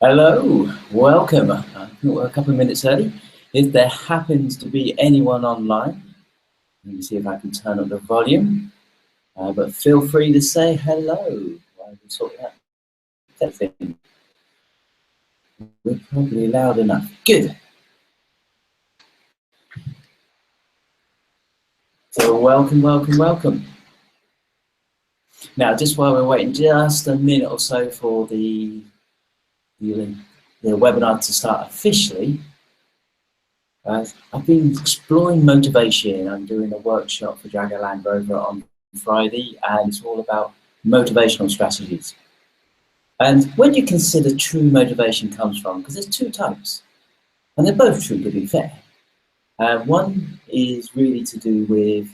Hello, welcome. We're a couple of minutes early. If there happens to be anyone online, let me see if I can turn up the volume. But feel free to say hello while we sort that thing. We're probably loud enough. Good. So welcome, welcome, welcome. Now, just while we're waiting just a minute or so for the webinar to start officially, I've been exploring motivation. I'm doing a workshop for Jaguar Land Rover on Friday, and it's all about motivational strategies. And when you consider true motivation comes from, because there's two types, and they're both true to be fair. One is really to do with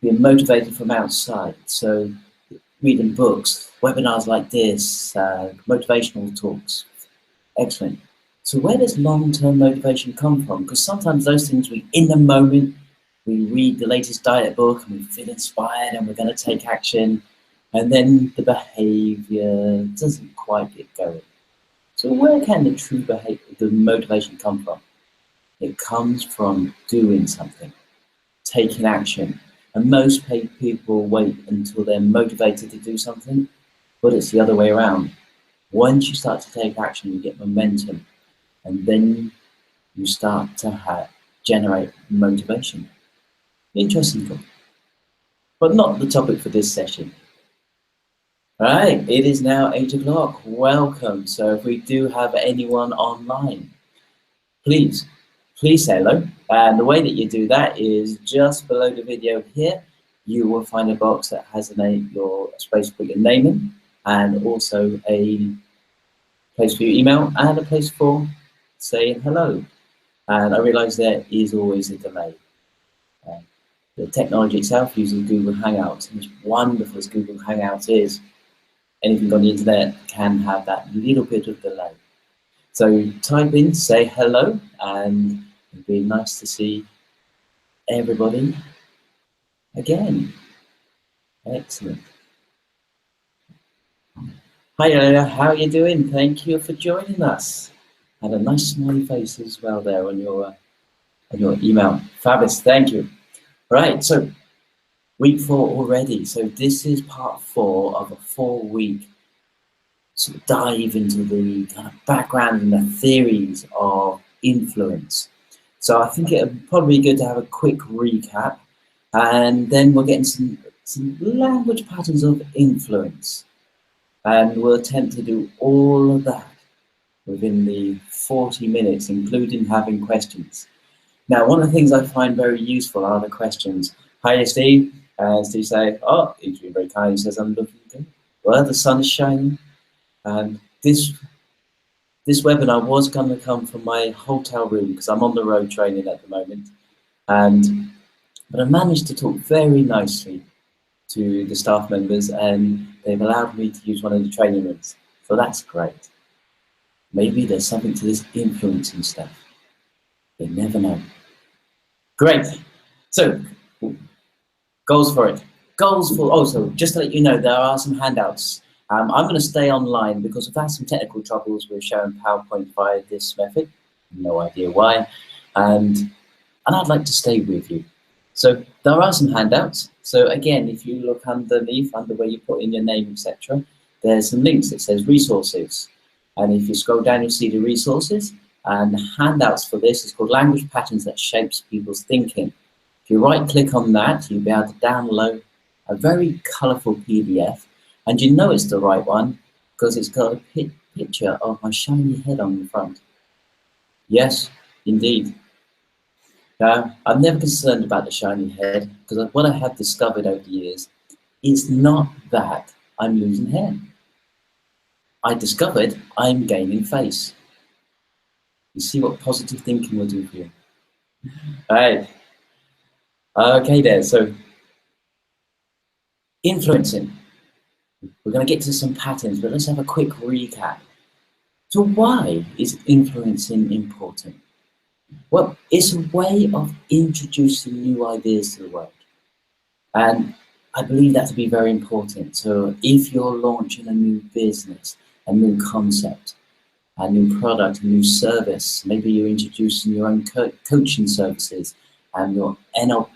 being motivated from outside, so reading books, webinars like this, motivational talks, excellent. So where does long-term motivation come from? Because sometimes those things, in the moment, we read the latest diet book and we feel inspired and we're going to take action, and then the behavior doesn't quite get going. So where can the true the motivation come from? It comes from doing something, taking action. And most people wait until they're motivated to do something, but it's the other way around. Once you start to take action, you get momentum, and then you start to generate motivation. Interesting thought, but not the topic for this session. All right, it is now 8 o'clock. Welcome. So if we do have anyone online, please say hello. And the way that you do that is just below the video here, you will find a box that has a name, your space to put your name in, and also a place for your email and a place for saying hello. And I realize there is always a delay. The technology itself uses Google Hangouts, and as wonderful as Google Hangouts is, anything on the internet can have that little bit of delay. So type in, say hello, and it'd be nice to see everybody again. Excellent. Hi, Elena, how are you doing? Thank you for joining us. And a nice smiley face as well there on your email. Fabulous, thank you. Right, so week 4 already. So this is part 4 of a 4-week sort of dive into the kind of background and the theories of influence. So I think it would probably be good to have a quick recap, and then we'll get into some language patterns of influence. And we'll attempt to do all of that within the 40 minutes, including having questions. Now, one of the things I find very useful are the questions. Hi, Steve. Steve say, oh, he's been very kind. He says, I'm looking good. Well, the sun is shining. And this webinar was going to come from my hotel room because I'm on the road training at the moment. But I managed to talk very nicely to the staff members, and they've allowed me to use one of the training rooms. So that's great. Maybe there's something to this influencing stuff. You never know. Great. So, goals for it. So just to let you know, there are some handouts. I'm going to stay online because I've had some technical troubles with showing PowerPoint via this method. No idea why. And I'd like to stay with you. So there are some handouts. So again, if you look underneath, under where you put in your name, etc., there's some links that says resources. And if you scroll down, you'll see the resources. And the handouts for this is called Language Patterns That Shapes People's Thinking. If you right-click on that, you'll be able to download a very colourful PDF. And you know it's the right one because it's got a picture of my shiny head on the front. Yes, indeed. Now, I'm never concerned about the shiny head because what I have discovered over the years is not that I'm losing hair. I discovered I'm gaining face. You see what positive thinking will do for you. All right. Okay there, so influencing. We're going to get to some patterns, but let's have a quick recap. So why is influencing important? Well, it's a way of introducing new ideas to the world. And I believe that to be very important. So if you're launching a new business, a new concept, a new product, a new service, maybe you're introducing your own coaching services and you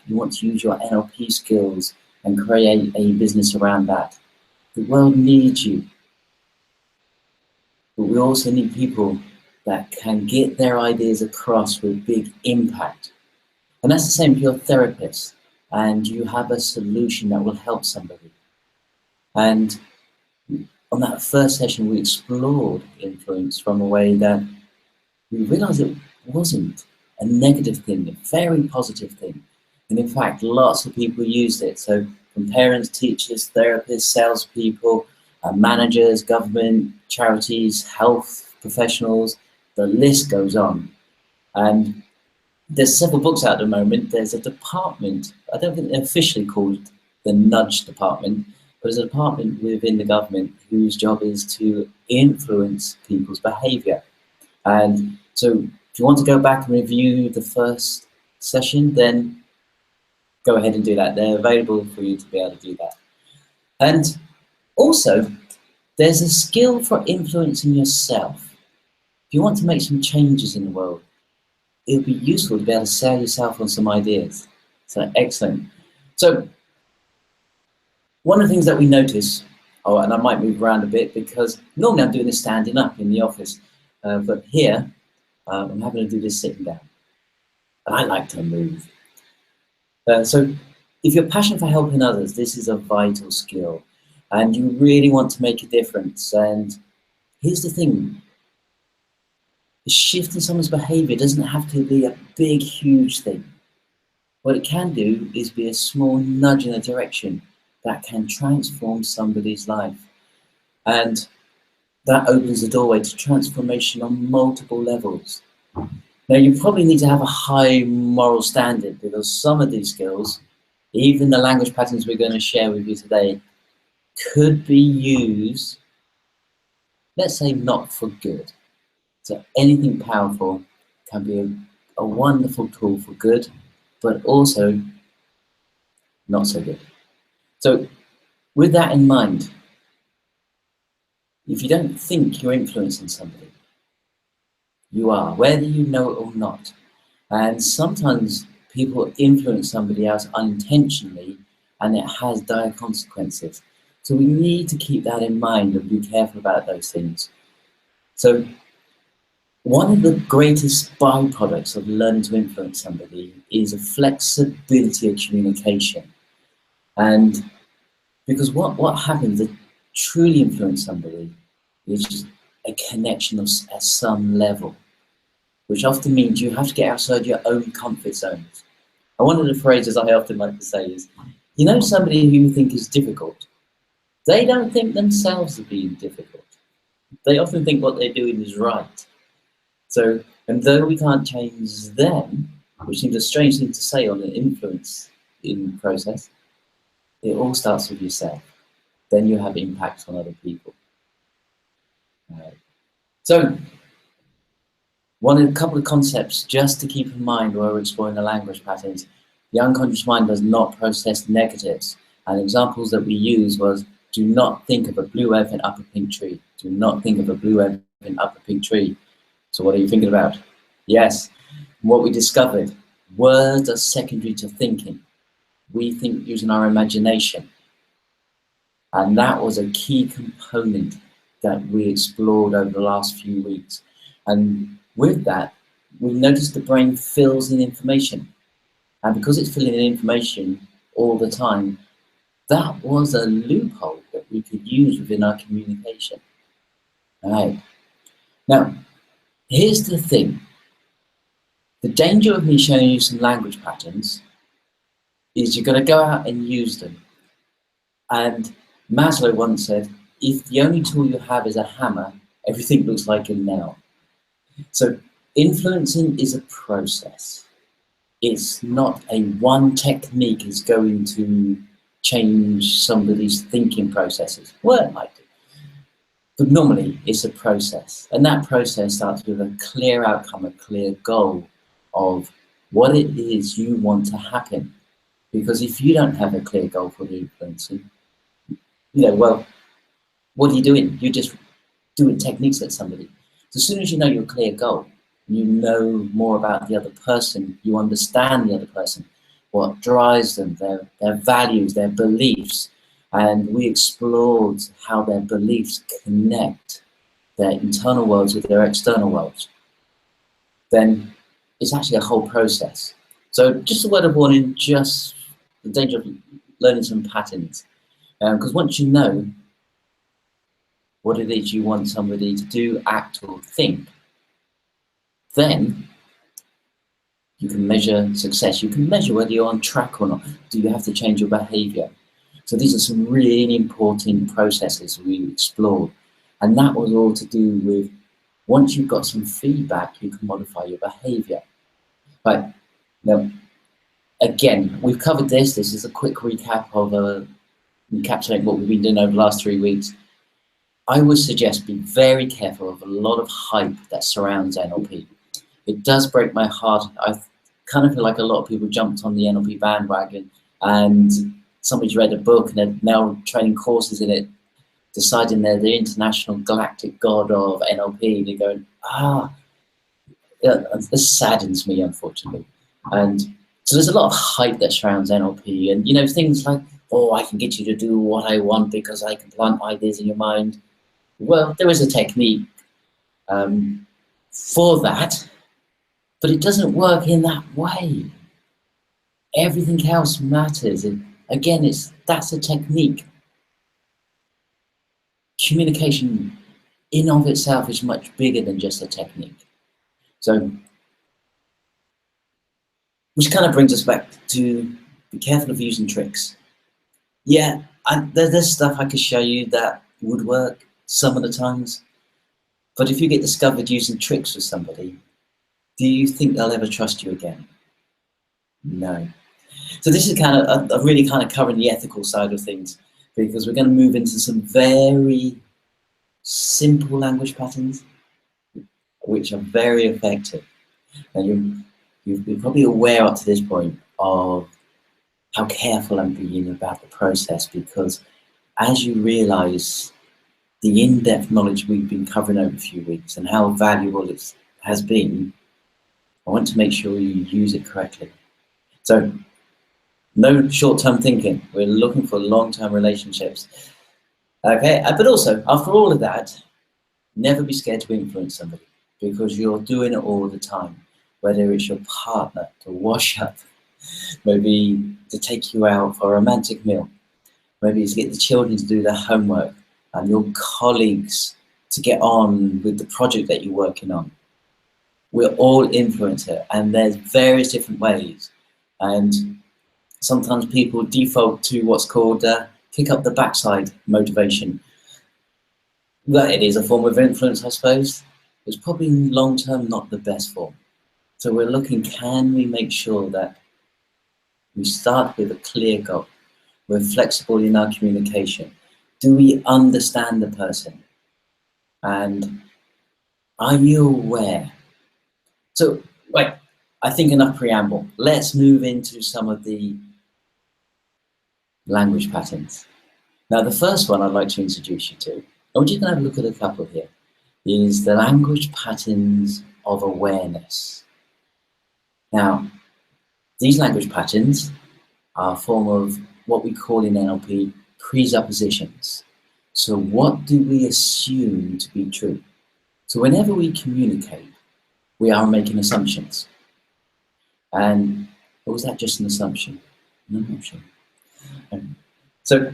want to use your NLP skills and create a business around that. The world needs you, but we also need people that can get their ideas across with big impact. And that's the same if you're a therapist and you have a solution that will help somebody. And on that first session, we explored influence from a way that we realized it wasn't a negative thing, a very positive thing. And in fact, lots of people used it. So from parents, teachers, therapists, salespeople, managers, government, charities, health professionals, the list goes on. And there's several books out at the moment. There's a department, I don't think they're officially called the Nudge Department, but there's a department within the government whose job is to influence people's behaviour. And so if you want to go back and review the first session, then go ahead and do that. They're available for you to be able to do that. And also, there's a skill for influencing yourself. If you want to make some changes in the world, it would be useful to be able to sell yourself on some ideas. So excellent. So one of the things that we notice, and I might move around a bit because normally I'm doing this standing up in the office, but here I'm having to do this sitting down. And I like to move. So if you're passionate for helping others, this is a vital skill and you really want to make a difference. And here's the thing. The shift in someone's behavior doesn't have to be a big, huge thing. What it can do is be a small nudge in a direction that can transform somebody's life. And that opens the doorway to transformation on multiple levels. Now, you probably need to have a high moral standard because some of these skills, even the language patterns we're going to share with you today, could be used, let's say, not for good. So anything powerful can be a wonderful tool for good, but also not so good. So with that in mind, if you don't think you're influencing somebody, you are, whether you know it or not. And sometimes people influence somebody else unintentionally and it has dire consequences. So we need to keep that in mind and be careful about those things. So one of the greatest byproducts of learning to influence somebody is a flexibility of communication. And because what happens to truly influence somebody is a connection at some level, which often means you have to get outside your own comfort zones. And one of the phrases I often like to say is, you know, somebody who you think is difficult, they don't think themselves are being difficult. They often think what they're doing is right. So, and though we can't change them, which seems a strange thing to say on an influence in process, it all starts with yourself. Then you have impact on other people. So, a couple of concepts just to keep in mind while we're exploring the language patterns. The unconscious mind does not process negatives. And examples that we use was, do not think of a blue elephant up a pink tree. Do not think of a blue elephant up a pink tree. So what are you thinking about? Yes, what we discovered, words are secondary to thinking. We think using our imagination. And that was a key component that we explored over the last few weeks. And with that, we noticed the brain fills in information. And because it's filling in information all the time, that was a loophole that we could use within our communication. All right. Now, here's the thing. The danger of me showing you some language patterns is you're going to go out and use them. And Maslow once said, if the only tool you have is a hammer, everything looks like a nail. So influencing is a process. It's not a one technique is going to change somebody's thinking processes. Well, it might do. But normally it's a process. And that process starts with a clear outcome, a clear goal. of what it is you want to happen. Because if you don't have a clear goal for the influencing, well, what are you doing? You're just doing techniques at somebody. So as soon as you know your clear goal, you know more about the other person, you understand the other person, what drives them, their values, their beliefs, and we explored how their beliefs connect their internal worlds with their external worlds, then it's actually a whole process. So just a word of warning, just the danger of learning some patterns. Because once you know what it is you want somebody to do, act, or think, then you can measure success. You can measure whether you're on track or not. Do you have to change your behavior? So these are some really important processes we explored. And that was all to do with, once you've got some feedback, you can modify your behavior. Right, now, again, we've covered this. This is a quick recap of encapsulating what we've been doing over the last 3 weeks. I would suggest be very careful of a lot of hype that surrounds NLP. It does break my heart. I kind of feel like a lot of people jumped on the NLP bandwagon and somebody's read a book and they're now training courses in it, deciding they're the international galactic god of NLP. They're going, this saddens me, unfortunately. And so there's a lot of hype that surrounds NLP, and things like, oh, I can get you to do what I want because I can plant ideas in your mind. Well, there is a technique for that, but it doesn't work in that way. Everything else matters. And again, that's a technique. Communication in of itself is much bigger than just a technique. So, which kind of brings us back to be careful of using tricks. Yeah, there's stuff I could show you that would work some of the times, but if you get discovered using tricks with somebody, do you think they'll ever trust you again? No. So this is kind of really kind of covering the ethical side of things, because we're going to move into some very simple language patterns, which are very effective. And you're probably aware up to this point of how careful I'm being about the process, because as you realize the in-depth knowledge we've been covering over a few weeks and how valuable it has been, I want to make sure you use it correctly. So no short-term thinking. We're looking for long-term relationships. Okay, but also, after all of that, never be scared to influence somebody, because you're doing it all the time. Whether it's your partner to wash up, maybe to take you out for a romantic meal, maybe to get the children to do their homework, and your colleagues to get on with the project that you're working on. We're all influencer, and there's various different ways. And sometimes people default to what's called kick up the backside motivation. Well, it is a form of influence, I suppose. It's probably long-term not the best form. So we're looking, can we make sure that we start with a clear goal? We're flexible in our communication. Do we understand the person? And are you aware? So, wait, I think enough preamble. Let's move into some of the language patterns. Now, the first one I'd like to introduce you to, and we're just going to have a look at a couple here, is the language patterns of awareness. Now, these language patterns are a form of what we call in NLP presuppositions. So what do we assume to be true? So whenever we communicate, we are making assumptions. And or was that just an assumption? No, I'm not sure. So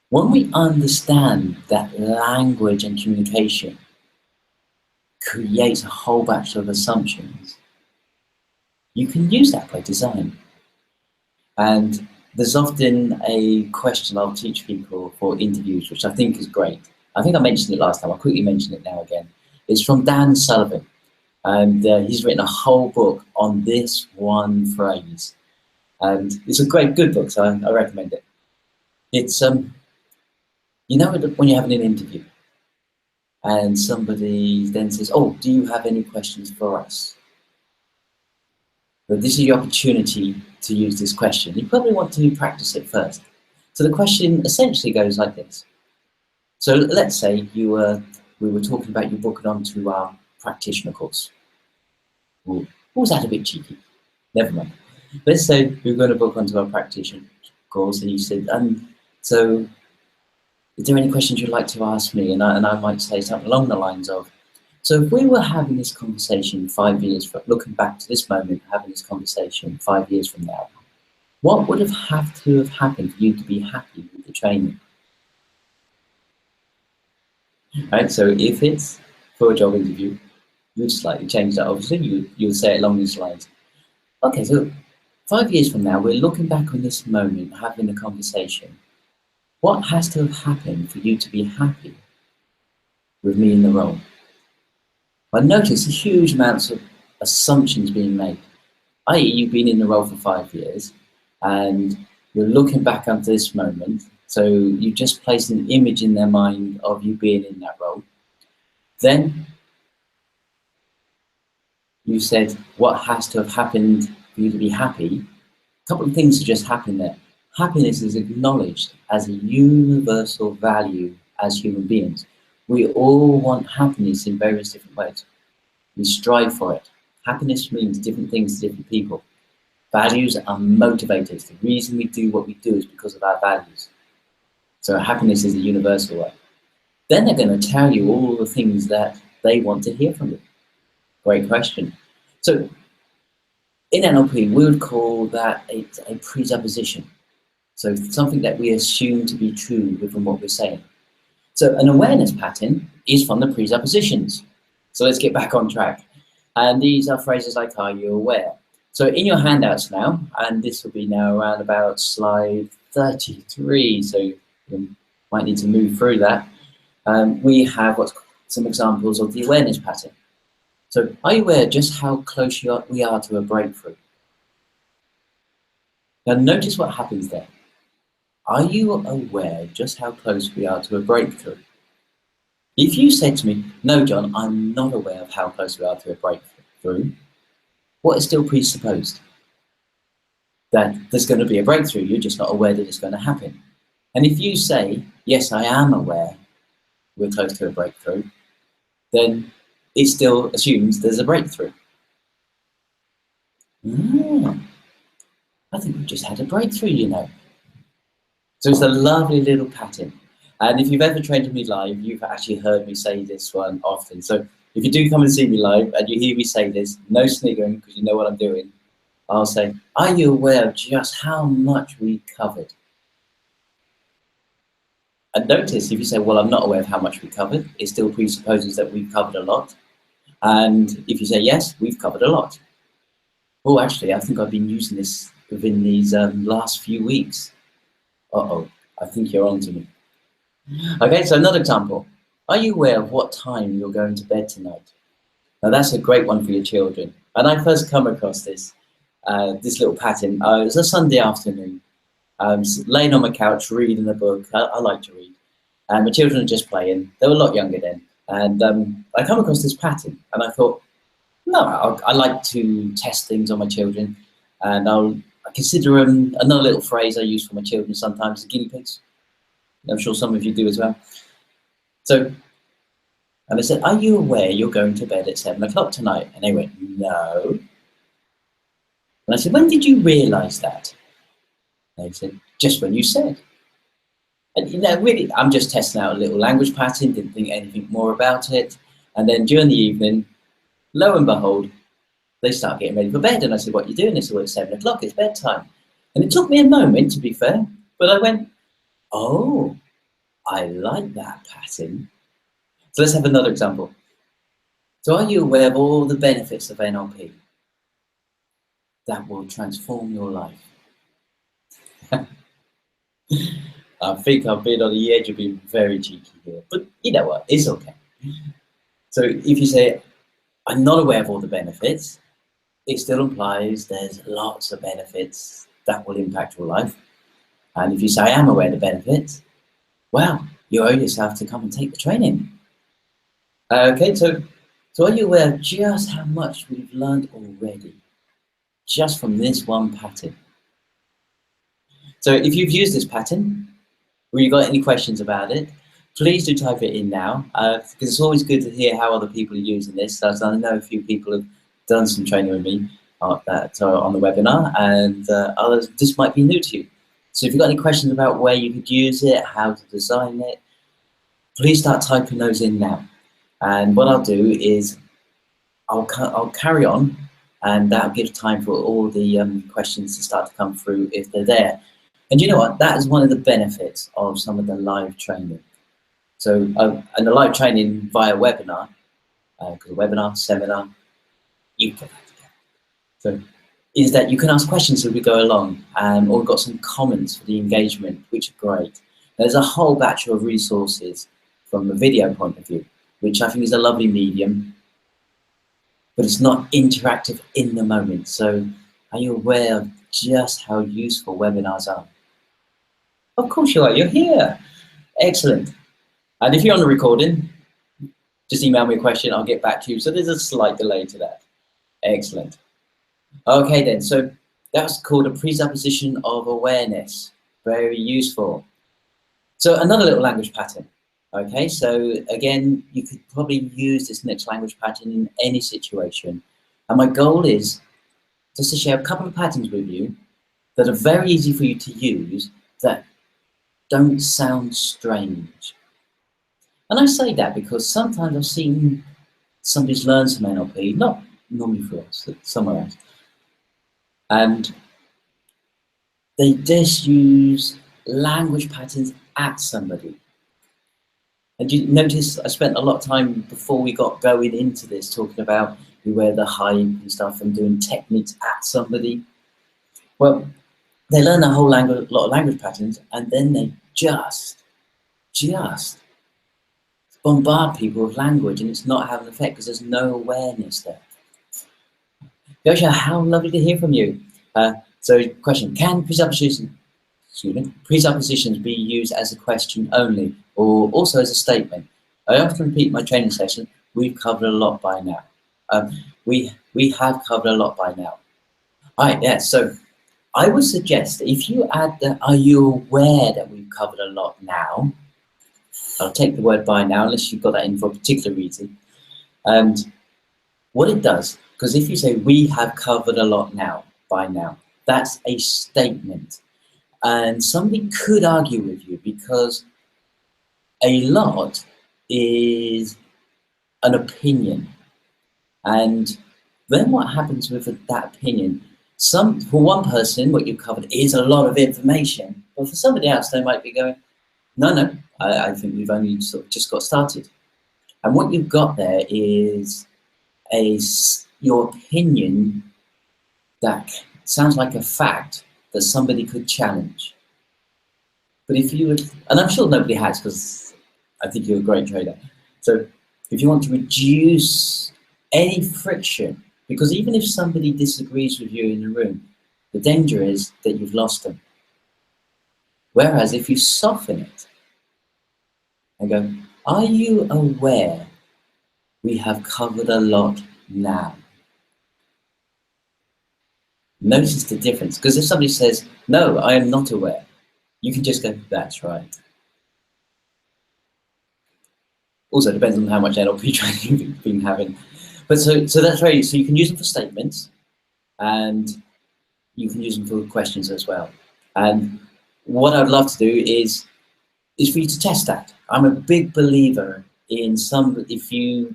when we understand that language and communication creates a whole batch of assumptions, you can use that by design. And there's often a question I'll teach people for interviews, which I think is great. I think I mentioned it last time. I'll quickly mention it now again. It's from Dan Sullivan, and he's written a whole book on this one phrase. And it's a good book, so I recommend it. It's, you know, when you're having an interview and somebody then says, oh, do you have any questions for us? But this is your opportunity to use this question. You probably want to practice it first. So the question essentially goes like this. So let's say we were talking about you booking onto our practitioner course. Ooh, was that a bit cheeky? Never mind. Let's say we're going to book onto our practitioner course, and you said, so is there any questions you'd like to ask me? And I might say something along the lines of, so if we were having this conversation 5 years from, looking back to this moment, having this conversation 5 years from now, what would have to have happened for you to be happy with the training? Right, so if it's for a job interview, you'd slightly change that, obviously, you'll say it along these lines. Okay, so 5 years from now, we're looking back on this moment, having a conversation. What has to have happened for you to be happy with me in the role? I notice huge amounts of assumptions being made, i.e. you've been in the role for 5 years, and you're looking back onto this moment, so you just placed an image in their mind of you being in that role. Then you said, what has to have happened for you to be happy? A couple of things have just happened there. Happiness is acknowledged as a universal value as human beings. We all want happiness in various different ways. We strive for it. Happiness means different things to different people. Values are motivators. The reason we do what we do is because of our values. So happiness is a universal one. Then they're going to tell you all the things that they want to hear from you. Great question. So in NLP, we would call that a presupposition. So something that we assume to be true within what we're saying. So an awareness pattern is from the presuppositions. So let's get back on track. And these are phrases like, are you aware? So in your handouts now, and this will be now around about slide 33, so you might need to move through that. We have some examples of the awareness pattern. So are you aware just how close we are to a breakthrough? Now notice what happens there. Are you aware just how close we are to a breakthrough? If you said to me, no, John, I'm not aware of how close we are to a breakthrough, what is still presupposed? That there's going to be a breakthrough, you're just not aware that it's going to happen. And if you say, yes, I am aware we're close to a breakthrough, then it still assumes there's a breakthrough. I think we've just had a breakthrough, you know. So it's a lovely little pattern. And if you've ever trained with me live, you've actually heard me say this one often. So if you do come and see me live and you hear me say this, no sniggering because you know what I'm doing, I'll say, are you aware of just how much we covered? And notice if you say, well, I'm not aware of how much we covered, it still presupposes that we've covered a lot. And if you say, yes, we've covered a lot. Oh, actually, I think I've been using this within these last few weeks. Uh-oh, I think you're on to me. Okay, so another example. Are you aware of what time you're going to bed tonight? Now that's a great one for your children. And I first come across this little pattern. It was a Sunday afternoon. Laying on my couch reading a book. I like to read. And my children are just playing. They were a lot younger then. And I come across this pattern and I thought, no, I like to test things on my children. And I consider another little phrase I use for my children sometimes, guinea pigs. I'm sure some of you do as well. So, and I said, are you aware you're going to bed at 7 o'clock tonight? And they went, no. And I said, when did you realise that? And they said, just when you said. And you know, really, I'm just testing out a little language pattern, didn't think anything more about it. And then during the evening, lo and behold, they start getting ready for bed. And I said, what are you doing? They said, well, it's 7 o'clock, it's bedtime. And it took me a moment, to be fair, but I went, oh, I like that pattern. So let's have another example. So are you aware of all the benefits of NLP that will transform your life? I think I've been on the edge of being very cheeky here, but you know what, it's okay. So if you say, I'm not aware of all the benefits, it still implies there's lots of benefits that will impact your life. And if you say, I am aware of the benefits, well, you owe yourself to come and take the training. Okay, so are you aware of just how much we've learned already? just from this one pattern. So if you've used this pattern, or you've got any questions about it, please do type it in now, because it's always good to hear how other people are using this. As I know a few people have done some training with me on the webinar, and others this might be new to you. So if you've got any questions about where you could use it, how to design it, please start typing those in now. And what I'll do is I'll carry on, and that'll give time for all the questions to start to come through if they're there. And you know what? That is one of the benefits of some of the live training. So, and the live training via webinar, because webinar, seminar, you put that together. So, is that you can ask questions as we go along, or we've got some comments for the engagement, which are great. There's a whole batch of resources from a video point of view, which I think is a lovely medium, but it's not interactive in the moment. So, are you aware of just how useful webinars are? Of course you are, you're here. Excellent. And if you're on the recording, just email me a question, I'll get back to you. So there's a slight delay to that. Excellent. Okay then, so that's called a presupposition of awareness. Very useful. So another little language pattern. Okay, so again, you could probably use this next language pattern in any situation. And my goal is just to share a couple of patterns with you that are very easy for you to use, that don't sound strange. And I say that because sometimes I've seen somebody's learned some NLP, not normally for us, but somewhere else, and they just use language patterns at somebody. And you notice I spent a lot of time before we got going into this talking about beware the hype and stuff and doing techniques at somebody. Well, they learn a lot of language patterns, and then they just bombard people with language, and it's not having an effect because there's no awareness there. Gosha, how lovely to hear from you. So question, can presuppositions be used as a question only, or also as a statement? I often repeat in my training session, we've covered a lot by now. We have covered a lot by now. All right, yeah, so I would suggest if you add the, are you aware that we've covered a lot now? I'll take the word by now, unless you've got that in for a particular reason. And what it does, because if you say we have covered a lot now, by now, that's a statement. And somebody could argue with you because a lot is an opinion. And then what happens with that opinion? For one person, what you've covered is a lot of information, but for somebody else, they might be going, no, I think we've only sort of just got started. And what you've got there is your opinion that sounds like a fact that somebody could challenge. But if you would, and I'm sure nobody has, because I think you're a great trader. So if you want to reduce any friction, because even if somebody disagrees with you in the room, the danger is that you've lost them. Whereas if you soften it and go, are you aware we have covered a lot now? Notice the difference, because if somebody says, no, I am not aware, you can just go, that's right. Also, it depends on how much NLP training you've been having. But so that's right. So you can use them for statements, and you can use them for questions as well. And what I'd love to do is for you to test that. I'm a big believer in if you're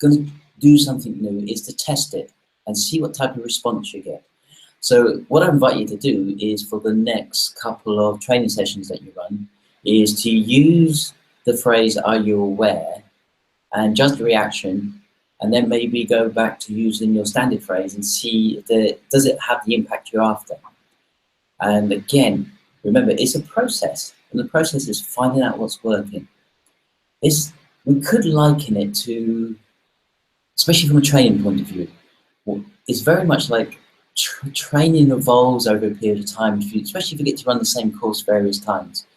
going to do something new, is to test it and see what type of response you get. So what I invite you to do is, for the next couple of training sessions that you run, is to use the phrase, are you aware, and just the reaction, and then maybe go back to using your standard phrase and see does it have the impact you're after. And again, remember, it's a process, and the process is finding out what's working. We could liken it to, especially from a training point of view, it's very much like training evolves over a period of time, especially if you get to run the same course various times.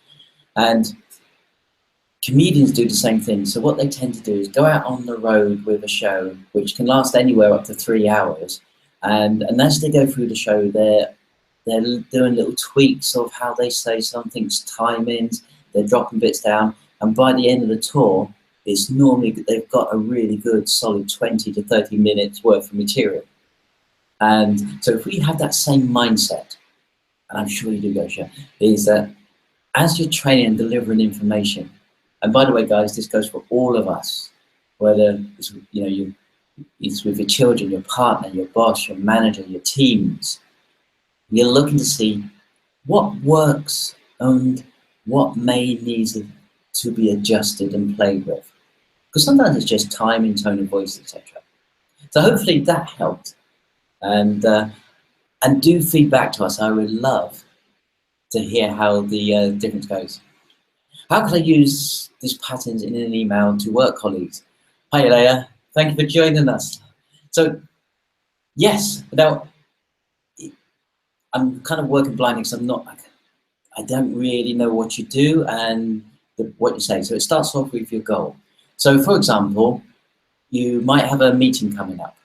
And comedians do the same thing. So what they tend to do is go out on the road with a show, which can last anywhere up to 3 hours, And as they go through the show, they're doing little tweaks of how they say something's timings, they're dropping bits down, and by the end of the tour, it's normally they've got a really good solid 20 to 30 minutes worth of material. And so if we have that same mindset, and I'm sure you do, Gosha, is that as you're training and delivering information, and by the way, guys, this goes for all of us, whether it's, it's with your children, your partner, your boss, your manager, your teams, you're looking to see what works and what may need to be adjusted and played with. Because sometimes it's just timing, tone of voice, etc. So hopefully that helped. And do feedback to us. I would love to hear how the difference goes. How can I use these patterns in an email to work colleagues? Hi, Leia. Thank you for joining us. So, yes, now I'm kind of working blindly because I don't really know what you do and what you say. So it starts off with your goal. So, for example, you might have a meeting coming up,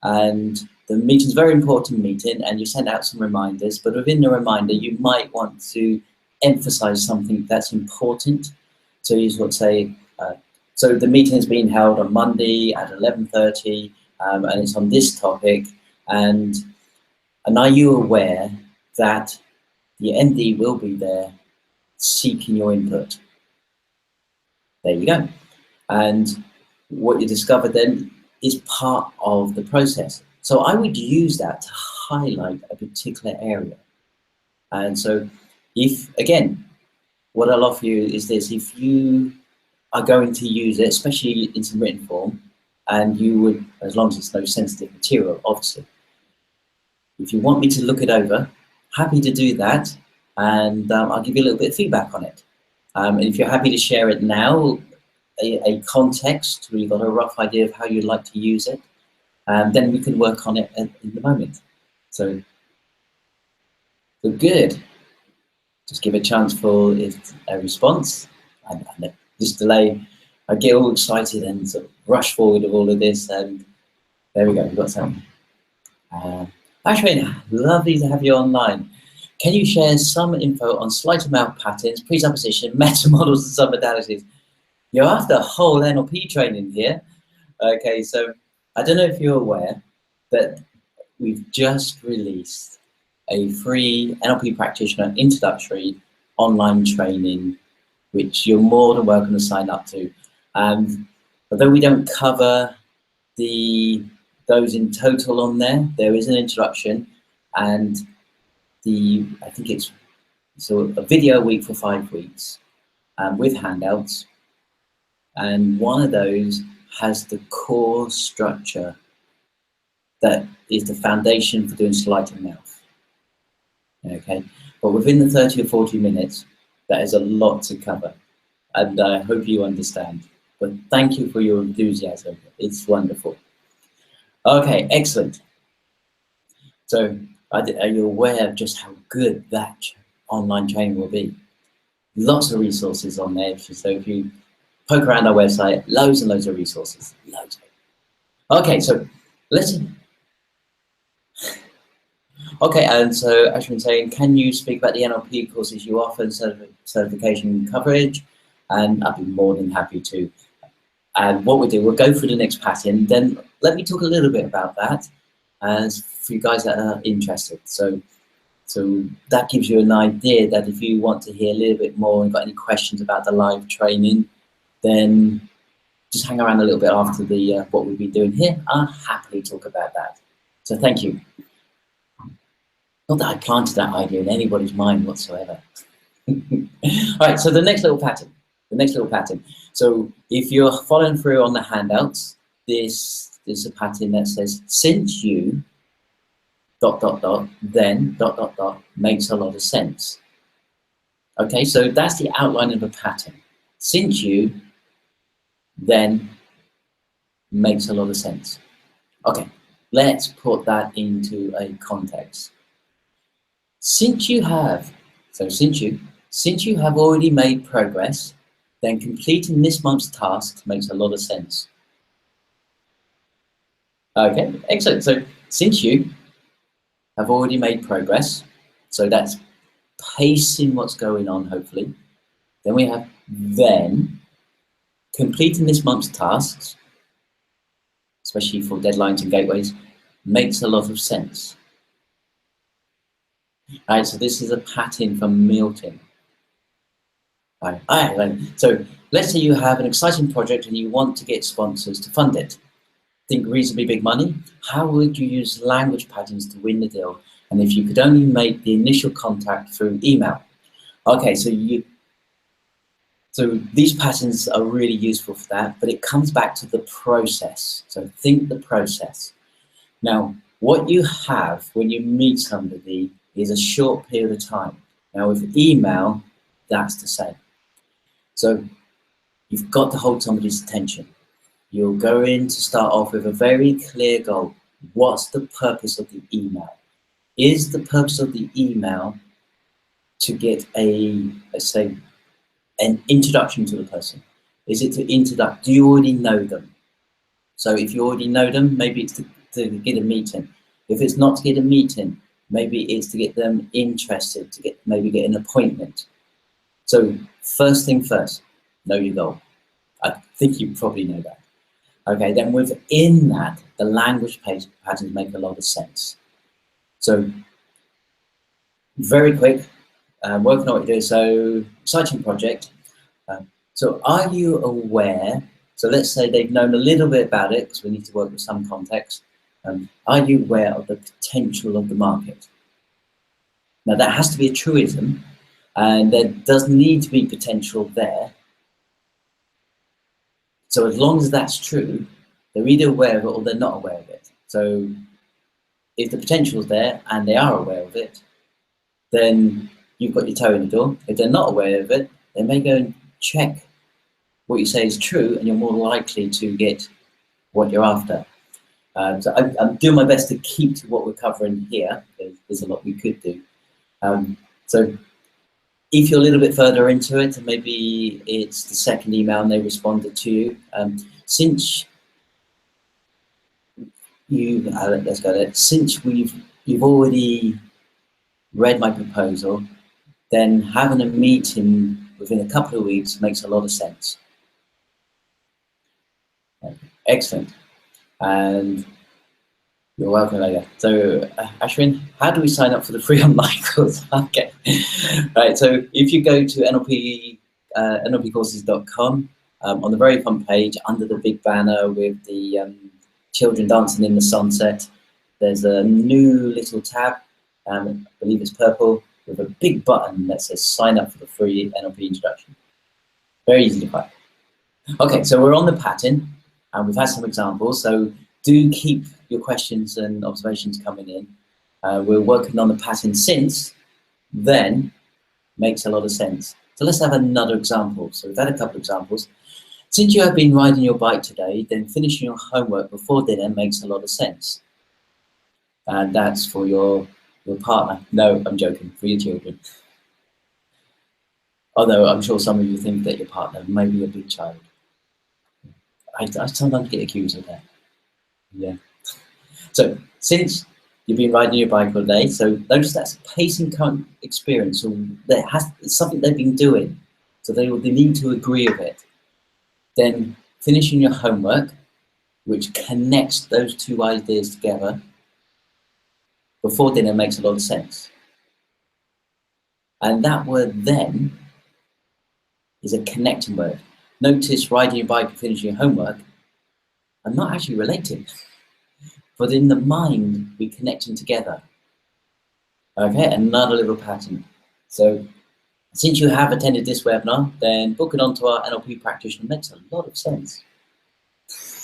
and the meeting's a very important meeting, and you send out some reminders, but within the reminder, you might want to emphasize something that's important. So you sort of say, so the meeting is being held on Monday at 11:30, and it's on this topic, and are you aware that the MD will be there seeking your input? There you go. And what you discover then is part of the process. So I would use that to highlight a particular area. And so if, again, what I'll offer you is this: if you are going to use it, especially in some written form, and you would, as long as it's no sensitive material, obviously, if you want me to look it over, happy to do that, and I'll give you a little bit of feedback on it. And if you're happy to share it now, a context where you've got a rough idea of how you'd like to use it, then we can work on it in the moment. So good. Just give a chance for a response. And this delay, I get all excited and sort of rush forward with all of this, and there we go, we've got something. Ashwin, lovely to have you online. Can you share some info on sleight of mouth patterns, presupposition, meta models, and submodalities? You're after a whole NLP training here. Okay, so I don't know if you're aware that we've just released a free NLP practitioner introductory online training, which you're more than welcome to sign up to. Although we don't cover those in total on there, there is an introduction, and I think it's a video a week for 5 weeks, with handouts, and one of those has the core structure that is the foundation for doing sleight of mouth. Okay, but within the 30 or 40 minutes, that is a lot to cover, and I hope you understand. But thank you for your enthusiasm. It's wonderful. Okay, excellent. So are you aware of just how good that online training will be? Lots of resources on there. So if you poke around our website, loads and loads of resources. Loads. Okay, so listen. Okay, and so Ashwin saying, can you speak about the NLP courses you offer and certification coverage? And I'd be more than happy to. And what we do, we'll go through the next pattern, then let me talk a little bit about that as for you guys that are interested. So that gives you an idea that if you want to hear a little bit more and got any questions about the live training, then just hang around a little bit after the what we'll be doing here. I'll happily talk about that. So thank you. Not that I planted that idea in anybody's mind whatsoever. All right, so the next little pattern. So if you're following through on the handouts, this is a pattern that says, since you ... then ... makes a lot of sense. Okay, so that's the outline of a pattern. Since you, then makes a lot of sense. Okay, let's put that into a context. Since you have already made progress, then completing this month's task makes a lot of sense. Okay, excellent. So since you, have already made progress. So that's pacing what's going on, hopefully. Then we have completing this month's tasks, especially for deadlines and gateways, makes a lot of sense. All right, so this is a pattern from Milton. All right, so let's say you have an exciting project and you want to get sponsors to fund it. Think reasonably big money. How would you use language patterns to win the deal? And if you could only make the initial contact through email. Okay, so these patterns are really useful for that, but it comes back to the process. So think the process. Now, what you have when you meet somebody is a short period of time. Now, with email, that's the same. So you've got to hold somebody's attention. You're going to start off with a very clear goal. What's the purpose of the email? Is the purpose of the email to get let's say, an introduction to the person? Is it to introduce? Do you already know them? So if you already know them, maybe it's to get a meeting. If it's not to get a meeting, maybe it's to get them interested, to maybe get an appointment. So first thing first, know your goal. I think you probably know that. Okay, then within that, the language patterns make a lot of sense. So very quick, working on what you do. So exciting project. So are you aware? So let's say they've known a little bit about it, because we need to work with some context. Are you aware of the potential of the market? Now that has to be a truism, and there does need to be potential there. So as long as that's true, they're either aware of it or they're not aware of it. So if the potential is there and they are aware of it, then you've got your toe in the door. If they're not aware of it, they may go and check what you say is true, and you're more likely to get what you're after. So I'm doing my best to keep to what we're covering here. There's a lot we could do. So if you're a little bit further into it, and maybe it's the second email and they responded to you, since you've already read my proposal, then having a meeting within a couple of weeks makes a lot of sense. Excellent. And you're welcome later. So Ashwin, how do we sign up for the free online course? Okay. Right, so if you go to nlpcourses.com, on the very front page, under the big banner with the children dancing in the sunset, there's a new little tab, I believe it's purple, with a big button that says sign up for the free NLP introduction. Very easy to find. Okay, so we're on the pattern, and we've had some examples, so do keep your questions and observations coming in. We're working on the pattern since, then makes a lot of sense. So let's have another example. So we've had a couple of examples. Since you have been riding your bike today, then finishing your homework before dinner makes a lot of sense. And that's for your partner. No, I'm joking, for your children. Although I'm sure some of you think that your partner may be a big child. I sometimes get accused of that. Yeah. So since you've been riding your bike all day, so notice that's a pacing current experience. So it's something they've been doing. So they need to agree with it. Then finishing your homework, which connects those two ideas together before dinner, makes a lot of sense. And that word then is a connecting word. Notice riding your bike and finishing your homework are not actually related, but in the mind, we connect them together. Okay, another little pattern. So since you have attended this webinar, then book it onto our NLP practitioner makes a lot of sense.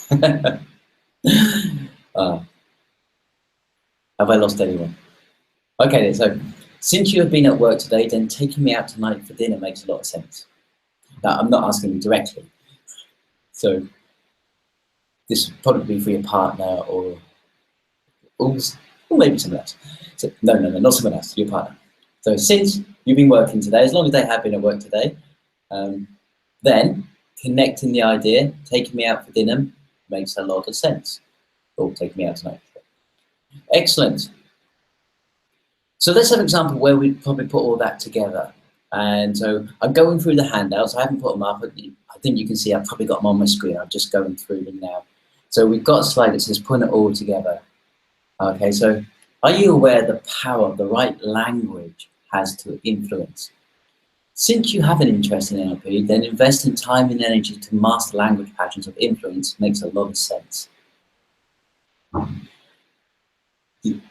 Have I lost anyone? Okay, so since you have been at work today, then taking me out tonight for dinner makes a lot of sense. Now, I'm not asking you directly. So this would probably be for your partner or maybe someone else. So, no, not someone else, your partner. So since you've been working today, as long as they have been at work today, then connecting the idea, taking me out for dinner, makes a lot of sense. Or taking me out tonight. Excellent. So let's have an example where we probably put all that together. And so I'm going through the handouts. I haven't put them up, but I think you can see I've probably got them on my screen. I'm just going through them now. So we've got a slide that says put it all together. Okay, so are you aware of the power the right language has to influence? Since you have an interest in NLP, then investing time and energy to master language patterns of influence makes a lot of sense.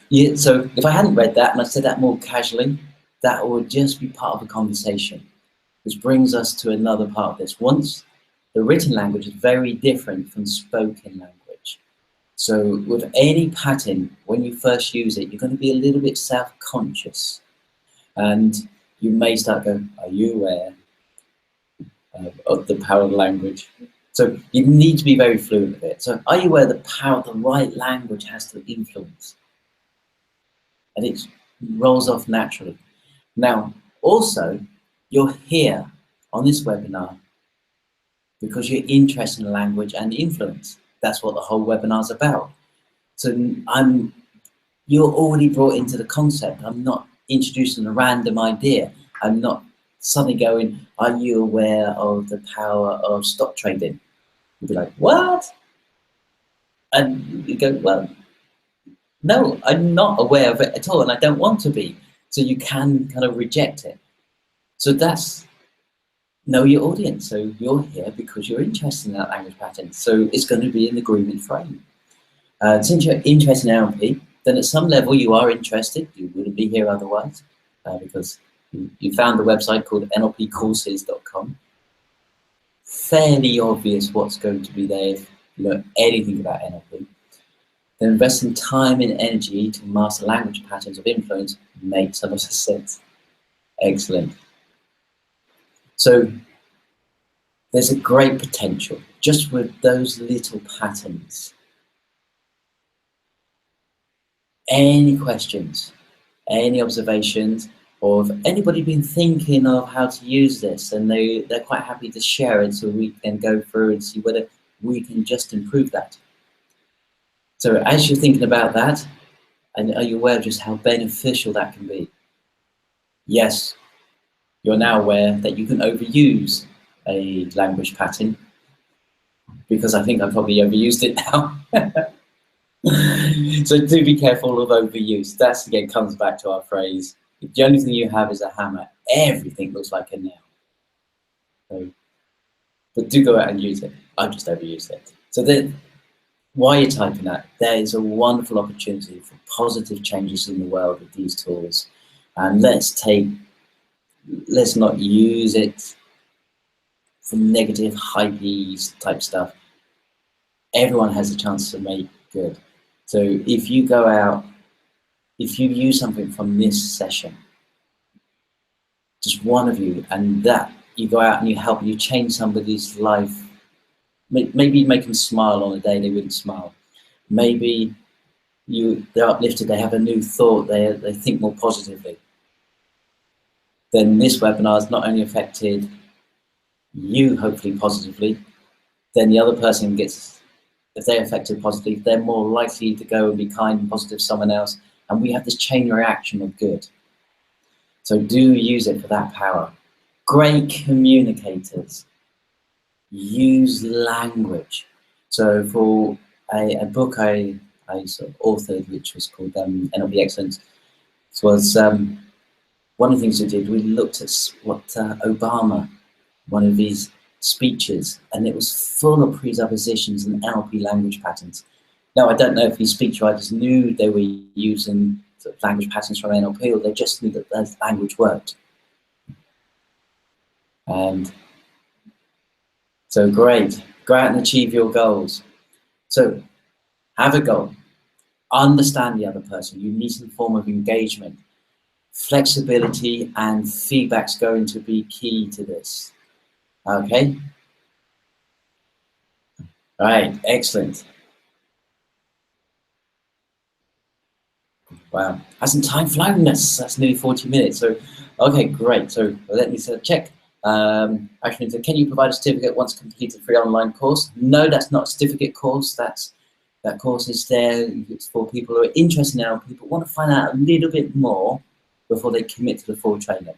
Yeah, so if I hadn't read that and I said that more casually, that would just be part of a conversation, which brings us to another part of this. Once the written language is very different from spoken language. So with any pattern, when you first use it, you're going to be a little bit self-conscious. And you may start going, are you aware of the power of language? So you need to be very fluent with it. So are you aware of the power the right language has to influence? And it rolls off naturally. Now, also, you're here on this webinar because you're interested in language and influence. That's what the whole webinar is about. So you're already brought into the concept. I'm not introducing a random idea. I'm not suddenly going, are you aware of the power of stock trading? You'd be like, what? And you go, well, no, I'm not aware of it at all, and I don't want to be. So you can kind of reject it. So that's know your audience. So you're here because you're interested in that language pattern. So it's going to be an agreement frame. Since you're interested in NLP, then at some level you are interested. You wouldn't be here otherwise, because you found the website called nlpcourses.com. Fairly obvious what's going to be there if you know anything about NLP. Then investing time and energy to master language patterns of influence makes a lot of sense. Excellent. So there's a great potential just with those little patterns. Any questions, any observations, or have anybody been thinking of how to use this and they're quite happy to share it so we can go through and see whether we can just improve that. So as you're thinking about that, and are you aware of just how beneficial that can be? Yes, you're now aware that you can overuse a language pattern, because I think I've probably overused it now. So do be careful of overuse. That again comes back to our phrase, if the only thing you have is a hammer, everything looks like a nail. So, but do go out and use it. I've just overused it. So then, while you're typing that, there is a wonderful opportunity for positive changes in the world with these tools. And let's not use it for negative, hypey type stuff. Everyone has a chance to make good. So if you go out, if you use something from this session, just one of you, and that you go out and you help, you change somebody's life, maybe make them smile on a day they wouldn't smile. Maybe they're uplifted, they have a new thought, they think more positively. Then this webinar has not only affected you, hopefully positively, then the other person gets, if they're affected positively, they're more likely to go and be kind and positive to someone else. And we have this chain reaction of good. So do use it for that power. Great communicators. Use language. So for a book I sort of authored, which was called NLP Excellence, it was one of the things we did, we looked at what Obama, one of his speeches, and it was full of presuppositions and NLP language patterns. Now, I don't know if his speechwriters knew they were using sort of language patterns from NLP, or they just knew that that language worked. And so great, go out and achieve your goals. So have a goal, understand the other person, you need some form of engagement. Flexibility and feedback's going to be key to this. Okay? Right, excellent. Wow, hasn't time flown? That's nearly 40 minutes. So, okay, great. So let me check. Actually, so can you provide a certificate once completed free online course? No, that's not a certificate course. That course is there. It's for people who are interested in NLP, people want to find out a little bit more. before they commit to the full training.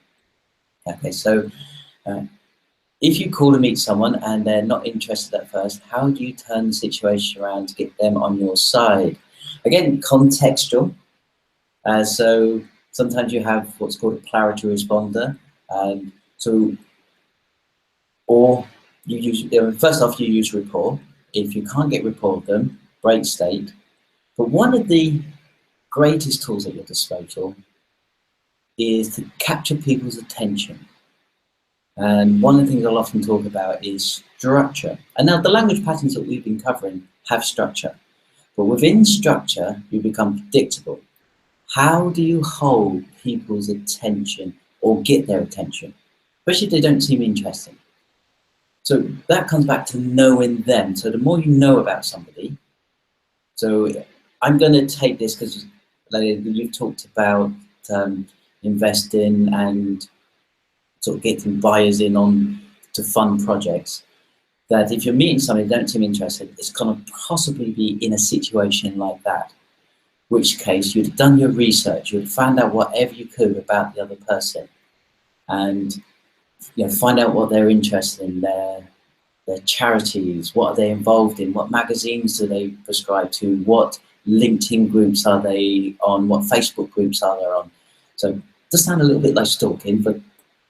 Okay, so if you call to meet someone and they're not interested at first, how do you turn the situation around to get them on your side? Again, contextual. So sometimes you have what's called a clarity responder. Or you use, first off, you use rapport. If you can't get rapport with them, break state. But one of the greatest tools at your disposal is to capture people's attention. And one of the things I'll often talk about is structure. And now the language patterns that we've been covering have structure. But within structure, you become predictable. How do you hold people's attention or get their attention, especially if they don't seem interesting? So that comes back to knowing them. So the more you know about somebody, so I'm going to take this because you've talked about investing and sort of getting buyers in on to fund projects. That if you're meeting somebody who don't seem interested, it's going to possibly be in a situation like that. Which case you'd have done your research, you'd found out whatever you could about the other person, and find out what they're interested in, their charities, what are they involved in, what magazines do they prescribe to, what LinkedIn groups are they on, what Facebook groups are they on. So it does sound a little bit like stalking, but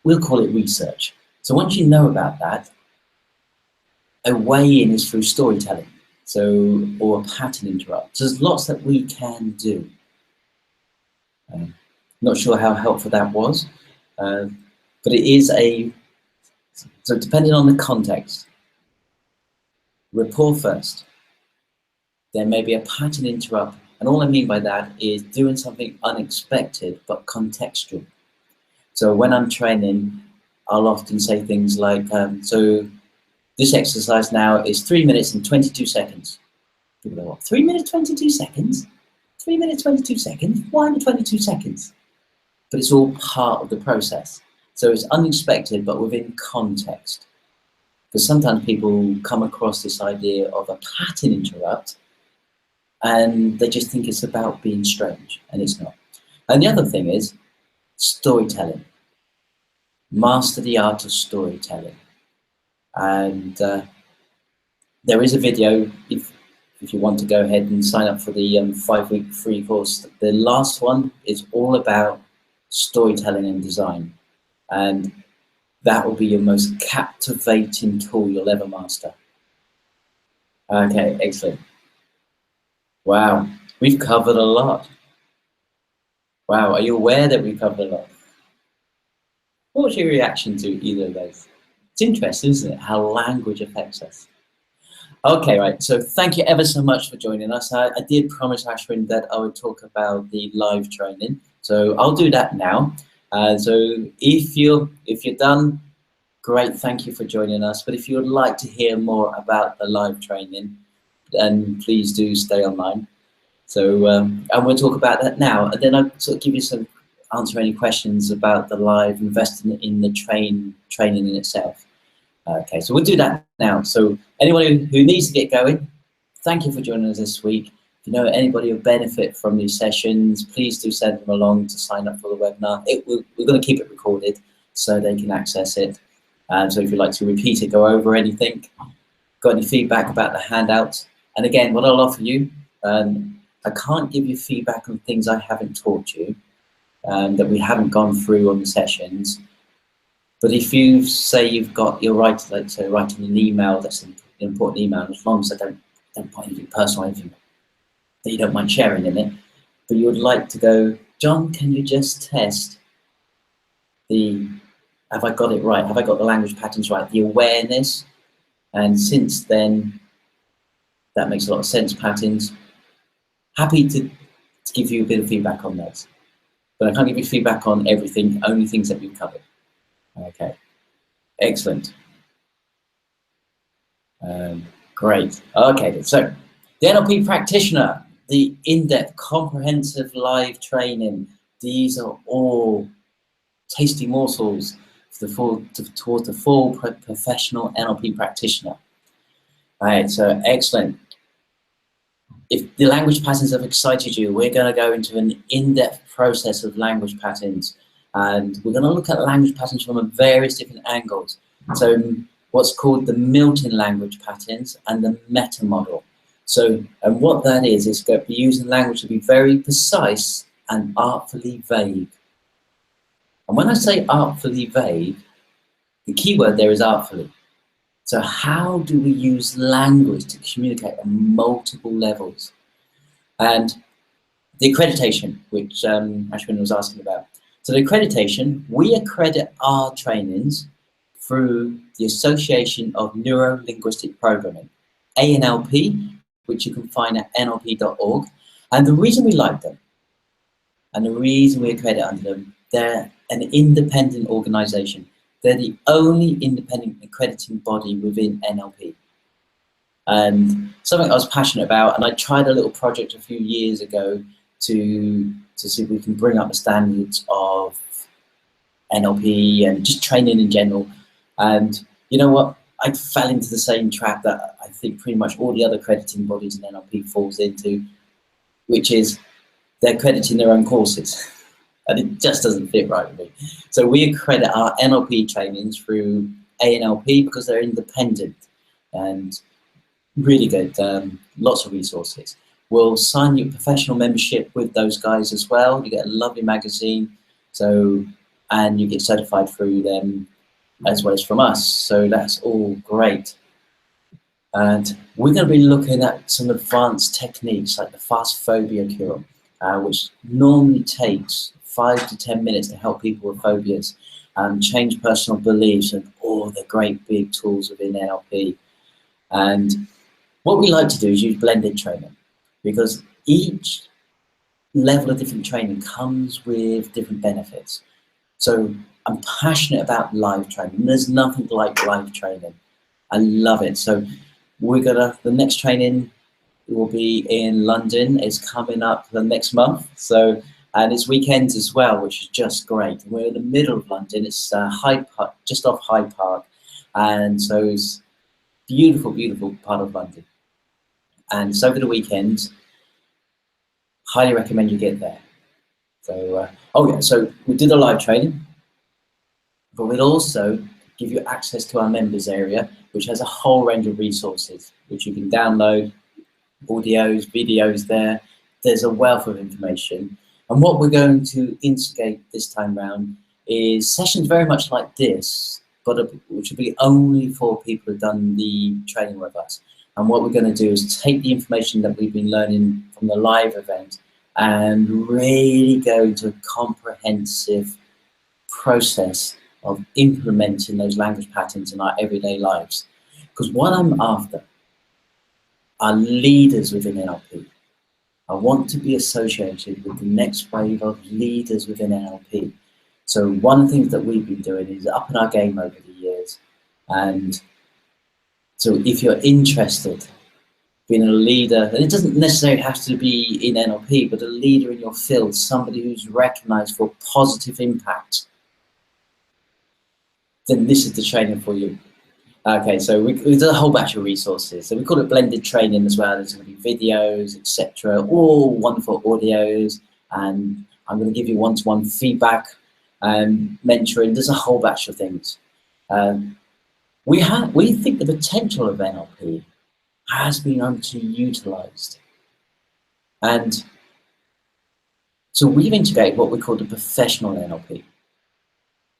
we'll call it research. So once you know about that, a way in is through storytelling. Or a pattern interrupt. So there's lots that we can do. Not sure how helpful that was, but it is so depending on the context, rapport first, then maybe a pattern interrupt. And all I mean by that is doing something unexpected but contextual. So when I'm training, I'll often say things like, so this exercise now is 3 minutes and 22 seconds. People go, what, 3 minutes, 22 seconds? 3 minutes, 22 seconds? Why the 22 seconds? But it's all part of the process. So it's unexpected, but within context. Because sometimes people come across this idea of a pattern interrupt, and they just think it's about being strange, and it's not. And the other thing is storytelling. Master the art of storytelling. And there is a video, if you want to go ahead and sign up for the 5-week free course. The last one is all about storytelling and design. And that will be your most captivating tool you'll ever master. Okay, excellent. Wow, we've covered a lot. Wow, are you aware that we've covered a lot? What's your reaction to either of those? It's interesting, isn't it, how language affects us? Okay, right, so thank you ever so much for joining us. I did promise Ashwin that I would talk about the live training, so I'll do that now. So if you're done, great, thank you for joining us. But if you would like to hear more about the live training, then please do stay online. So, and we'll talk about that now. And then I'll sort of give you answer any questions about the live investing in the training in itself. Okay, so we'll do that now. So anyone who needs to get going, thank you for joining us this week. If you know anybody who benefit from these sessions, please do send them along to sign up for the webinar. We're going to keep it recorded so they can access it. So if you'd like to repeat it, go over anything, got any feedback about the handouts. And again, what I'll offer you, I can't give you feedback on things I haven't taught you, that we haven't gone through on the sessions. But if you say you're writing an email, that's an important email, as long as I don't put anything personal, anything that you don't mind sharing in it, but you would like to go, John, can you just test have I got it right? Have I got the language patterns right? The awareness, and since then, that makes a lot of sense, patterns. Happy to give you a bit of feedback on those. But I can't give you feedback on everything, only things that we've covered. Okay, excellent. Great. Okay, so the NLP practitioner, the in-depth, comprehensive live training. These are all tasty morsels towards the full professional NLP practitioner. All right, so excellent. if the language patterns have excited you, we're going to go into an in-depth process of language patterns. And we're going to look at language patterns from various different angles. So what's called the Milton language patterns and the meta model. So, and what that is going to be using language to be very precise and artfully vague. And when I say artfully vague, the key word there is artfully. So how do we use language to communicate on multiple levels? And the accreditation, which Ashwin was asking about. So the accreditation, we accredit our trainings through the Association of Neuro-Linguistic Programming, ANLP, which you can find at nlp.org. And the reason we like them, and the reason we accredit under them, they're an independent organization. They're the only independent accrediting body within NLP. And something I was passionate about, and I tried a little project a few years ago to see if we can bring up the standards of NLP and just training in general. And you know what? I fell into the same trap that I think pretty much all the other accrediting bodies in NLP falls into, which is they're accrediting their own courses. And it just doesn't fit right with me. So we accredit our NLP trainings through ANLP because they're independent and really good, lots of resources. We'll sign you a professional membership with those guys as well. You get a lovely magazine, and you get certified through them as well as from us. So that's all great. And we're going to be looking at some advanced techniques like the fast phobia cure, which normally takes 5 to 10 minutes to help people with phobias, change personal beliefs, and all the great big tools within NLP. And what we like to do is use blended training, because each level of different training comes with different benefits. So I'm passionate about live training. There's nothing like live training. I love it. So the next training will be in London. It's coming up the next month. So, and it's weekends as well, which is just great. We're in the middle of London. It's Hyde Park, just off Hyde Park. And so it's beautiful, beautiful part of London. And so over the weekend, highly recommend you get there. So, so we did a live training, but we'll also give you access to our members area, which has a whole range of resources, which you can download, audios, videos there. There's a wealth of information. And what we're going to instigate this time round is sessions very much like this, but which will be only for people who've done the training with us. And what we're going to do is take the information that we've been learning from the live event and really go into a comprehensive process of implementing those language patterns in our everyday lives. Because what I'm after are leaders within NLP. I want to be associated with the next wave of leaders within NLP. So one of the things that we've been doing is upping our game over the years. And so if you're interested being a leader, and it doesn't necessarily have to be in NLP, but a leader in your field, somebody who's recognized for positive impact, then this is the training for you. Okay, so we did a whole batch of resources. So we call it blended training as well. There's going to be videos, etc., all wonderful audios, and I'm going to give you one-to-one feedback and mentoring. There's a whole batch of things. We think the potential of NLP has been underutilized, and so we've integrated what we call the professional NLP.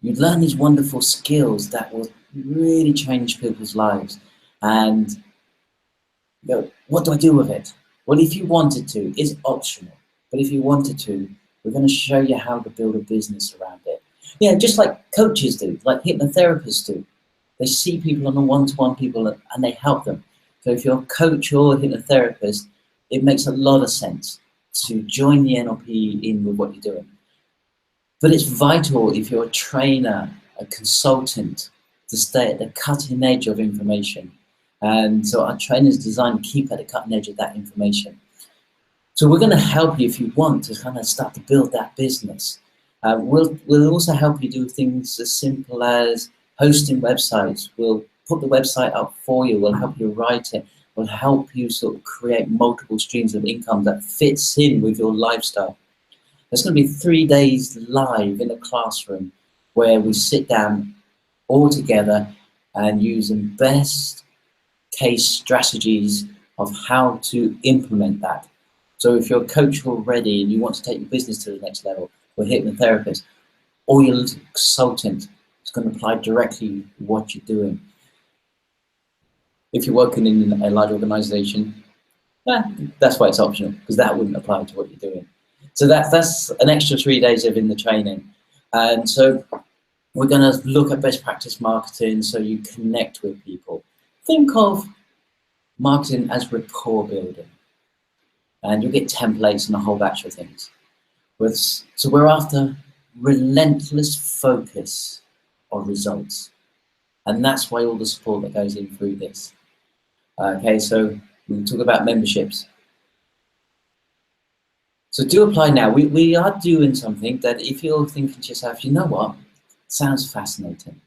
You learn these wonderful skills that will really change people's lives. And you go, what do I do with it? Well, if you wanted to, it's optional. But if you wanted to, we're going to show you how to build a business around it. Yeah, just like coaches do, like hypnotherapists do. They see people on a one-to-one people and they help them. So if you're a coach or a hypnotherapist, it makes a lot of sense to join the NLP in with what you're doing. But it's vital if you're a trainer, a consultant, to stay at the cutting edge of information. And so our trainers designed to keep at the cutting edge of that information. So we're going to help you if you want to kind of start to build that business. We'll also help you do things as simple as hosting websites. We'll put the website up for you. We'll help you write it. will help you sort of create multiple streams of income that fits in with your lifestyle. There's going to be 3 days live in a classroom where we sit down all together and use the best case strategies of how to implement that. So if you're a coach already and you want to take your business to the next level, or hypnotherapist, or you're a consultant, it's going to apply directly what you're doing. If you're working in a large organization, that's why it's optional, because that wouldn't apply to what you're doing. So that's an extra 3 days of in the training. And so we're going to look at best practice marketing so you connect with people. Think of marketing as rapport building. And you'll get templates and a whole batch of things. So we're after relentless focus on results. And that's why all the support that goes in through this. Okay, so we'll talk about memberships. So do apply now. We are doing something that if you're thinking to yourself, you know what, sounds fascinating.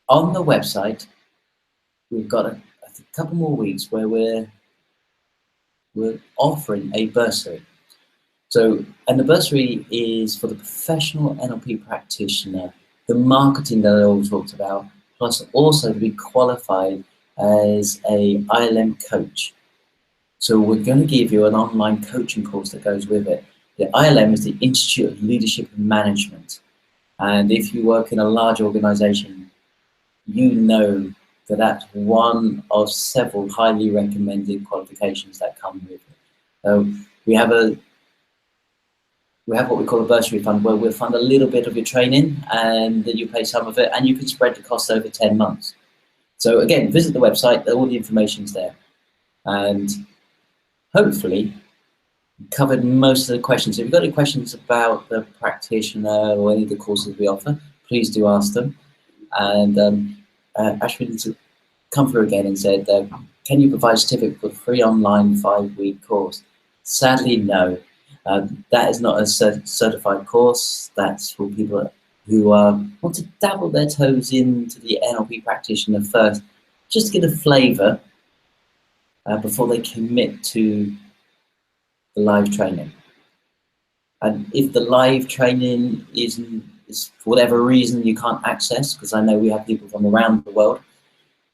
On the website, we've got a couple more weeks where we're offering a bursary. So, and the bursary is for the professional NLP practitioner, the marketing that I always talked about, plus also to be qualified as a ILM coach. So we're going to give you an online coaching course that goes with it. The ILM is the Institute of Leadership and Management. And if you work in a large organization, you know that that's one of several highly recommended qualifications that come with it. So we have what we call a bursary fund, where we'll fund a little bit of your training and then you pay some of it, and you can spread the cost over 10 months. So again, visit the website, all the information's there. And hopefully covered most of the questions. If you've got any questions about the practitioner or any of the courses we offer, please do ask them. And Ashwin's come through again and said, can you provide a certificate for a free online 5-week course? Sadly, no. That is not a certified course. That's for people who want to dabble their toes into the NLP practitioner first, just to get a flavour before they commit to the live training. And if the live training is for whatever reason you can't access, because I know we have people from around the world,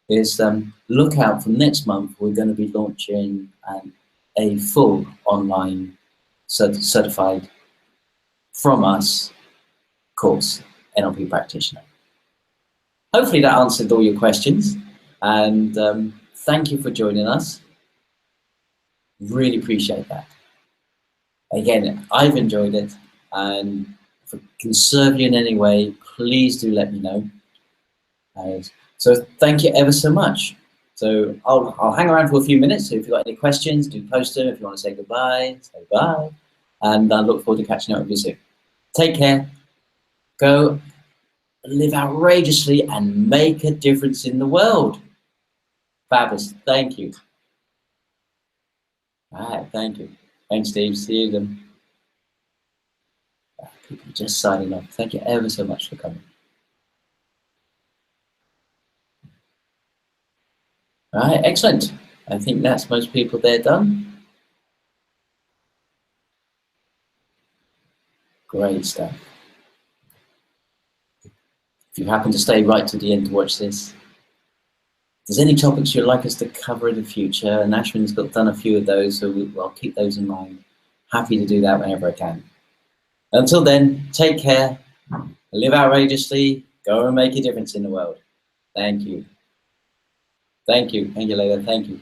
is look out for next month. We're going to be launching a full online certified from us course, NLP practitioner. Hopefully that answered all your questions, and thank you for joining us. Really appreciate that. Again, I've enjoyed it, and if I can serve you in any way, please do let me know. So thank you ever so much. So I'll hang around for a few minutes, so if you've got any questions, do post them. If you want to say goodbye, say bye. And I look forward to catching up with you soon. Take care. Go live outrageously and make a difference in the world. Fabulous. Thank you. All right, thank you. Thanks, Steve. See you then. People just signing off. Thank you ever so much for coming. All right, excellent. I think that's most people there done. Great stuff. If you happen to stay right to the end to watch this, if there's any topics you'd like us to cover in the future, and Ashwin's done a few of those, so I'll keep those in mind. Happy to do that whenever I can. Until then, take care, live outrageously, go and make a difference in the world. Thank you. Thank you. Thank you, Leila. Thank you.